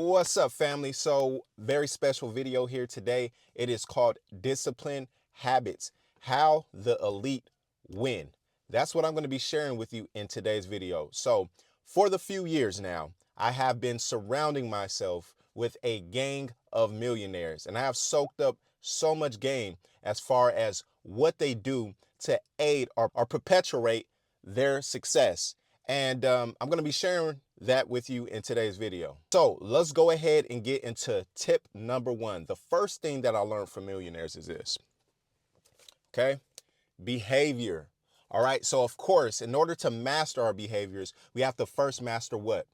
What's up, family? So, very special video here today. It is called Discipline Habits, How the Elite Win. That's what I'm going to be sharing with you in today's video. So, for the few years now, I have been surrounding myself with a gang of millionaires, and I have soaked up so much game as far as what they do to aid or perpetuate their success. And I'm going to be sharing that with you in today's video. So let's go ahead and get into tip number one. The first thing that I learned from millionaires is this, okay? Behavior. All right. So, of course, in order to master our behaviors, we have to first master what?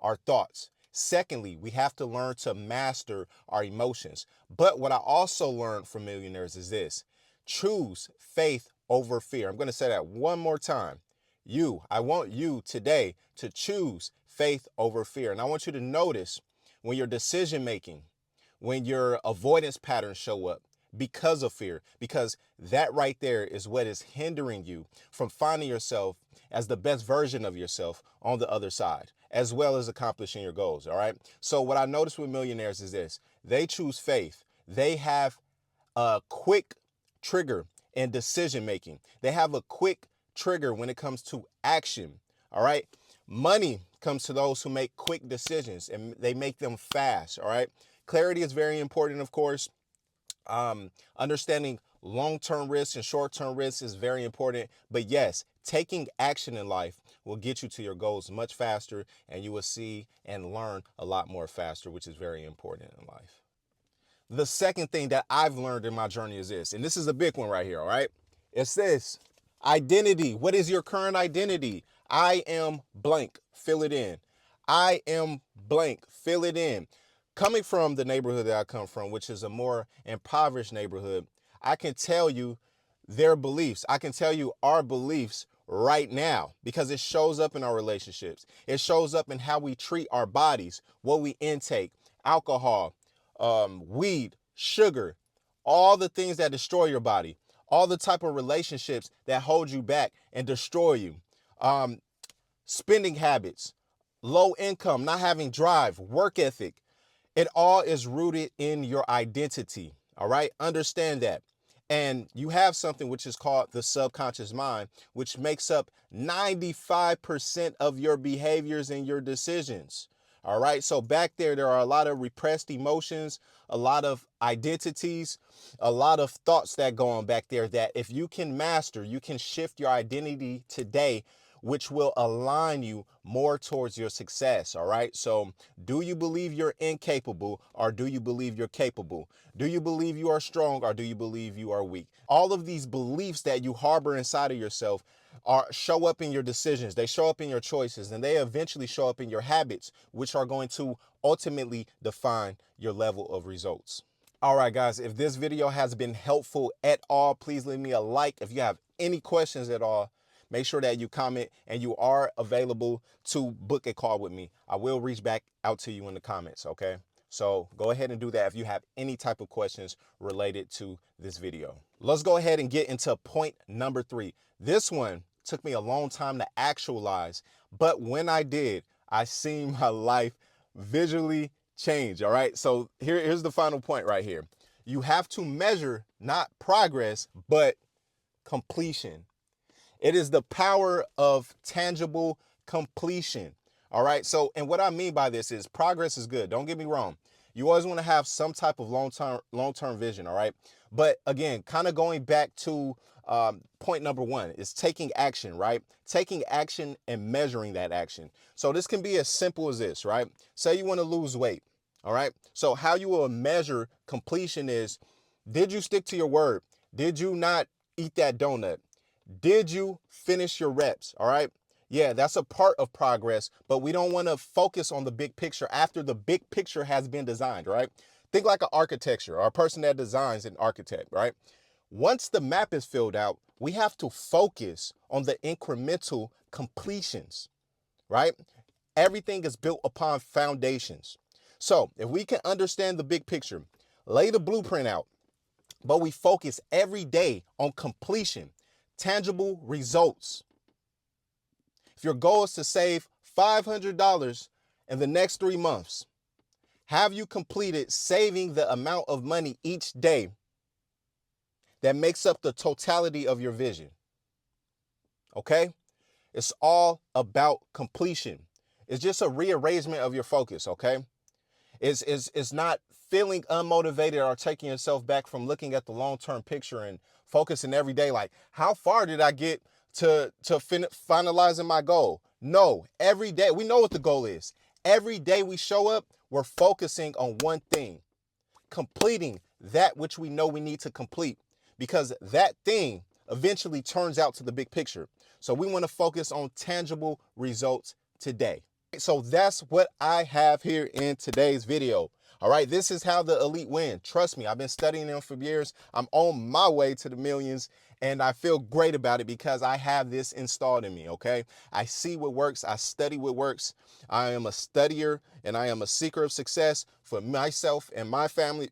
Our thoughts. Secondly, we have to learn to master our emotions. But what I also learned from millionaires is this: choose faith over fear. I'm going to say that one more time. I want you today to choose faith over fear. And I want you to notice when your decision making, when your avoidance patterns show up because of fear, because that right there is what is hindering you from finding yourself as the best version of yourself on the other side, as well as accomplishing your goals. All right. So what I noticed with millionaires is this: they choose faith. They have a quick trigger in decision making. They have a quick trigger when it comes to action. All right. Money comes to those who make quick decisions, and they make them fast. All right. Clarity is very important, of course. Understanding long-term risks and short-term risks is very important. But yes, taking action in life will get you to your goals much faster, and you will see and learn a lot more faster, which is very important in life. The second thing that I've learned in my journey is this, and this is a big one right here, all right? It's this: identity. What is your current identity? I am blank, fill it in. I am blank, fill it in. Coming from the neighborhood that I come from, which is a more impoverished neighborhood, I can tell you their beliefs. I can tell you our beliefs right now because it shows up in our relationships. It shows up in how we treat our bodies, what we intake, alcohol, weed, sugar, all the things that destroy your body, all the type of relationships that hold you back and destroy you, spending habits, low income, not having drive, work ethic. It all is rooted in your identity. All right. Understand that. And you have something which is called the subconscious mind, which makes up 95% of your behaviors and your decisions. All right. So back there are a lot of repressed emotions, a lot of identities, a lot of thoughts that go on back there that if you can master, you can shift your identity today, which will align you more towards your success. All right. So do you believe you're incapable, or do you believe you're capable? Do you believe you are strong, or do you believe you are weak? All of these beliefs that you harbor inside of yourself show up in your decisions. They show up in your choices, and they eventually show up in your habits, which are going to ultimately define your level of results. All right, guys, if this video has been helpful at all, please leave me a like. If you have any questions at all, make sure that you comment, and you are available to book a call with me. I will reach back out to you in the comments, okay? So go ahead and do that if you have any type of questions related to this video. Let's go ahead and get into point number 3. This one took me a long time to actualize, but when I did, I seen my life visually change. All right. So here's the final point right here. You have to measure not progress, but completion. It is the power of tangible completion. All right. So, and what I mean by this is progress is good. Don't get me wrong. You always want to have some type of long-term vision. All right. But again, kind of going back to point number 1 is taking action, right? Taking action and measuring that action. So this can be as simple as this, right? Say you want to lose weight. All right. So how you will measure completion is, did you stick to your word? Did you not eat that donut? Did you finish your reps? All right. Yeah, that's a part of progress, but we don't want to focus on the big picture after the big picture has been designed, right? Think like an architecture or a person that designs an architect, right? Once the map is filled out, we have to focus on the incremental completions, right? Everything is built upon foundations. So if we can understand the big picture, lay the blueprint out, but we focus every day on completion, tangible results. If your goal is to save $500 in the next 3 months, Have you completed saving the amount of money each day that makes up the totality of your vision? Okay? It's all about completion. It's just a rearrangement of your focus, okay? It's not feeling unmotivated or taking yourself back from looking at the long-term picture and focusing every day like, how far did I get to finalizing my goal? No, every day, we know what the goal is. Every day we show up, we're focusing on one thing, completing that which we know we need to complete, because that thing eventually turns out to the big picture. So we want to focus on tangible results today. So that's what I have here in today's video. All right, this is how the elite win. Trust me, I've been studying them for years. I'm on my way to the millions, and I feel great about it because I have this installed in me, okay? I see what works. I study what works. I am a studier, and I am a seeker of success for myself and my family,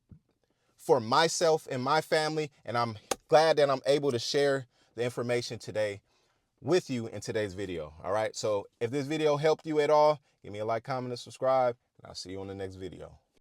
and I'm glad that I'm able to share the information today with you in today's video. All right, so if this video helped you at all, give me a like, comment, and subscribe, and I'll see you on the next video.